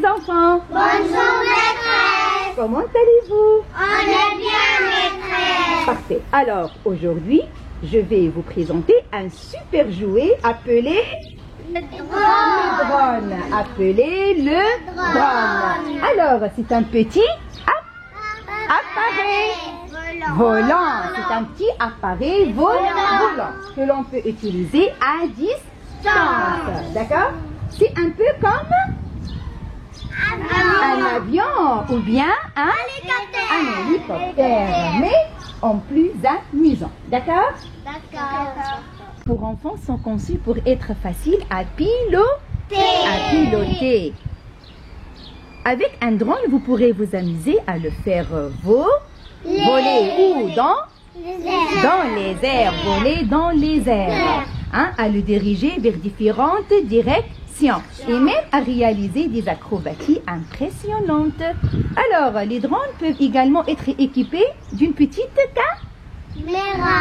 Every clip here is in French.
enfants. Bonjour maîtresse. Comment allez-vous? On est bien maîtresse. Parfait. Alors, aujourd'hui, je vais vous présenter un super jouet appelé Le le drone. Appelé le drone. Alors, c'est un petit appareil volant. C'est un petit appareil volant que l'on peut utiliser à distance. D'accord? C'est un peu comme un avion ou bien un hélicoptère, mais en plus amusant. D'accord? D'accord. Pour enfants sont conçus pour être faciles à piloter. Avec un drone, vous pourrez vous amuser à le faire voler où? Dans les airs, voler dans les airs. Hein, à le diriger vers différentes directions et même à réaliser des acrobaties impressionnantes. Alors, les drones peuvent également être équipés d'une petite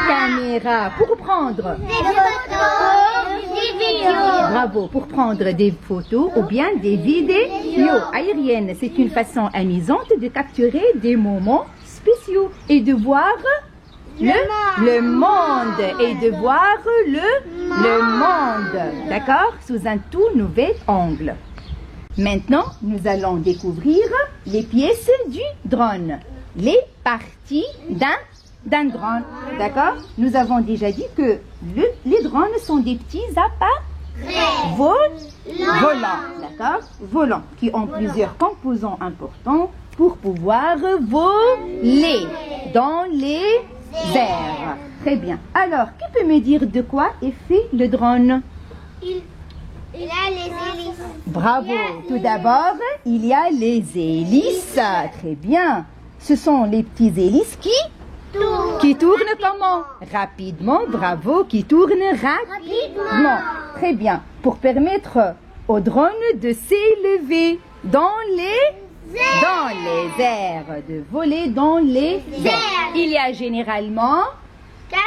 caméra pour prendre Des photos, des vidéos. Bravo, pour prendre des photos ou bien des vidéos aériennes. C'est une façon amusante de capturer des moments spéciaux et de voir le monde et de voir le monde, d'accord, sous un tout nouvel angle. Maintenant, nous allons découvrir les pièces du drone, les parties d'un drone, d'accord. Nous avons déjà dit que les drones sont des petits appareils volants, d'accord, volants, qui ont plusieurs composants importants pour pouvoir voler dans les airs. Très bien. Alors, qui peut me dire de quoi est fait le drone? Il a les hélices. Bravo. Tout d'abord, il y a les hélices. Très bien. Ce sont les petits hélices qui tournent comment? Rapidement. Bravo. Qui tournent rapidement. Très bien. Pour permettre au drone de s'élever dans les airs, de voler dans les airs. Il y a généralement 4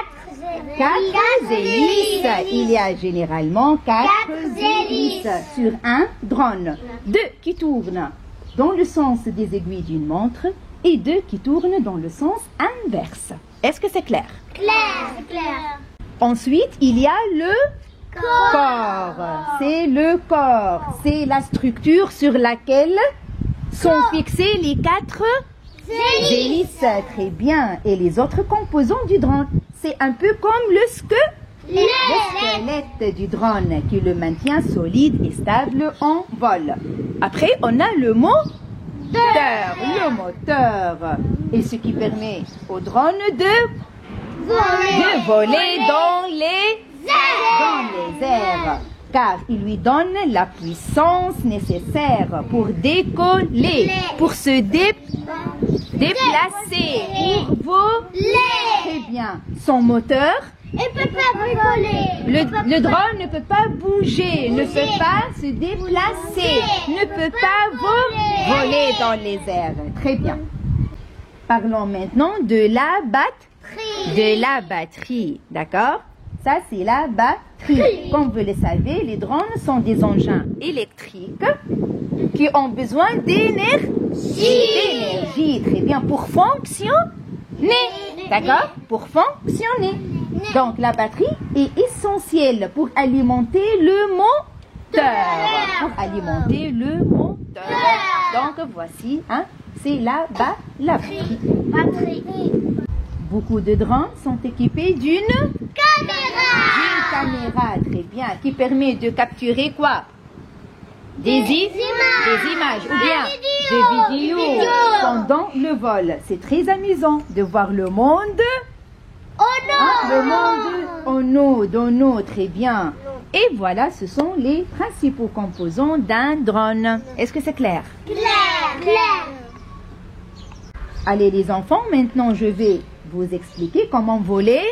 hélices. Il y a généralement 4 hélices sur un drone. 2 qui tournent dans le sens des aiguilles d'une montre et 2 qui tournent dans le sens inverse. Est-ce que c'est clair? Clair. Ensuite, il y a le corps. C'est le corps. C'est la structure sur laquelle sont fixées les 4 hélices. Très bien. Et les autres composants du drone, c'est un peu comme le squelette du drone qui le maintient solide et stable en vol. Après, on a le moteur. Et ce qui permet au drone de voler dans les airs. Car il lui donne la puissance nécessaire pour décoller, pour se déplacer, pour voler. Très bien. Son moteur, Il peut pas voler. le drone ne peut pas bouger, ne peut pas se déplacer, ne peut pas voler dans les airs. Très bien. Parlons maintenant de la batterie, d'accord? Ça, c'est la batterie. Comme vous le savez, les drones sont des engins électriques qui ont besoin d'énergie. Très bien, pour fonctionner. D'accord? Pour fonctionner. Donc, la batterie est essentielle pour alimenter le moteur. Donc, voici, hein, c'est la batterie. Beaucoup de drones sont équipés d'une caméra, très bien, qui permet de capturer quoi? Des images ou bien des vidéos pendant le vol. C'est très amusant de voir le monde en eau, très bien. Et voilà, ce sont les principaux composants d'un drone. Est-ce que c'est clair? Clair. Allez les enfants, maintenant je vais vous expliquer comment voler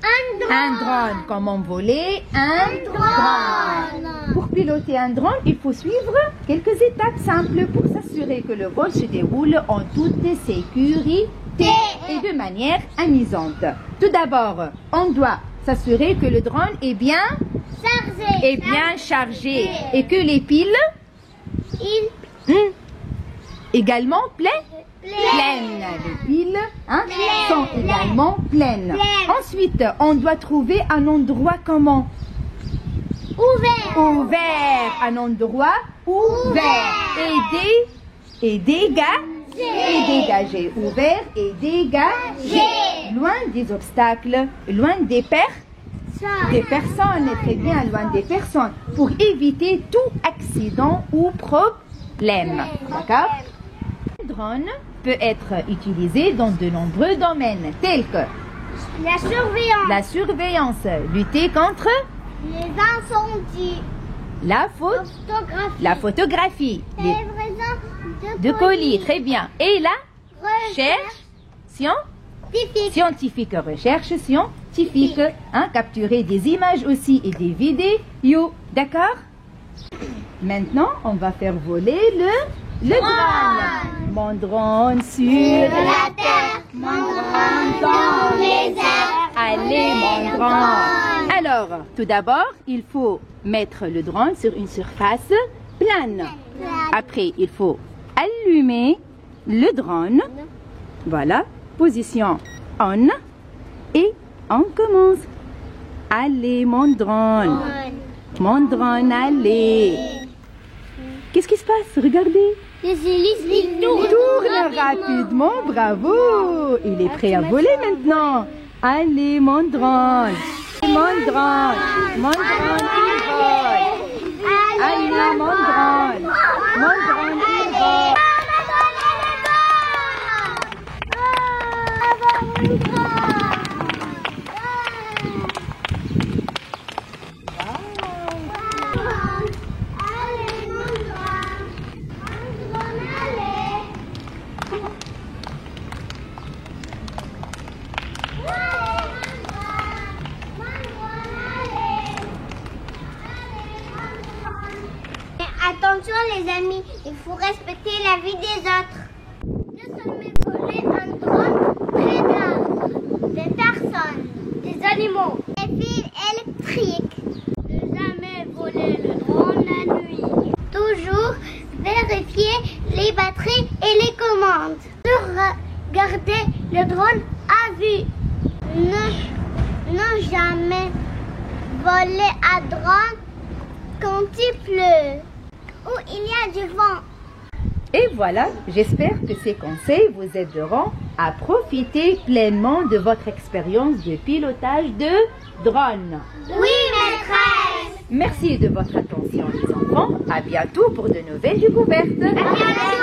un drone. Comment voler un drone. Pour piloter un drone, il faut suivre quelques étapes simples pour s'assurer que le vol se déroule en toute sécurité et de manière amusante. Tout d'abord, on doit s'assurer que le drone est bien chargé et que les piles Également pleine. Les piles sont également pleines. Ensuite, on doit trouver un endroit comment? Ouvert. Un endroit ouvert. Et dégagé. Ouvert et dégagé. Loin des obstacles, loin des personnes. Très bien, loin des personnes. Pour éviter tout accident ou problème. D'accord? Le drone peut être utilisé dans de nombreux domaines tels que la surveillance, lutter contre les incendies, la photographie, livraison de colis, très bien, et la recherche scientifique, capturer des images aussi et des vidéos, d'accord? Maintenant, on va faire voler le drone. Mon drone sur la terre, mon drone dans les airs. Allez, mon drone. Alors, tout d'abord, il faut mettre le drone sur une surface plane. Après, il faut allumer le drone. Voilà, position on. Et on commence. Allez, mon drone. Mon drone, allez. Qu'est-ce qui se passe? Regardez. Les hélices, ils Tourne rapidement, bravo. Il est prêt à voler maintenant. Allez, mon drone. Mon drone, il vole. Allez, mon drone. Mon drone, il vole. Attention les amis, il faut respecter la vie des autres. Ne jamais voler un drone près d'arbres, des personnes, des animaux, des fils électriques. Ne jamais voler le drone la nuit. Toujours vérifier les batteries et les commandes. Garder le drone à vue. Ne jamais voler un drone quand il pleut. Où il y a du vent. Et voilà, j'espère que ces conseils vous aideront à profiter pleinement de votre expérience de pilotage de drone. Oui, maîtresse. Merci de votre attention les enfants. À bientôt pour de nouvelles découvertes. À bientôt.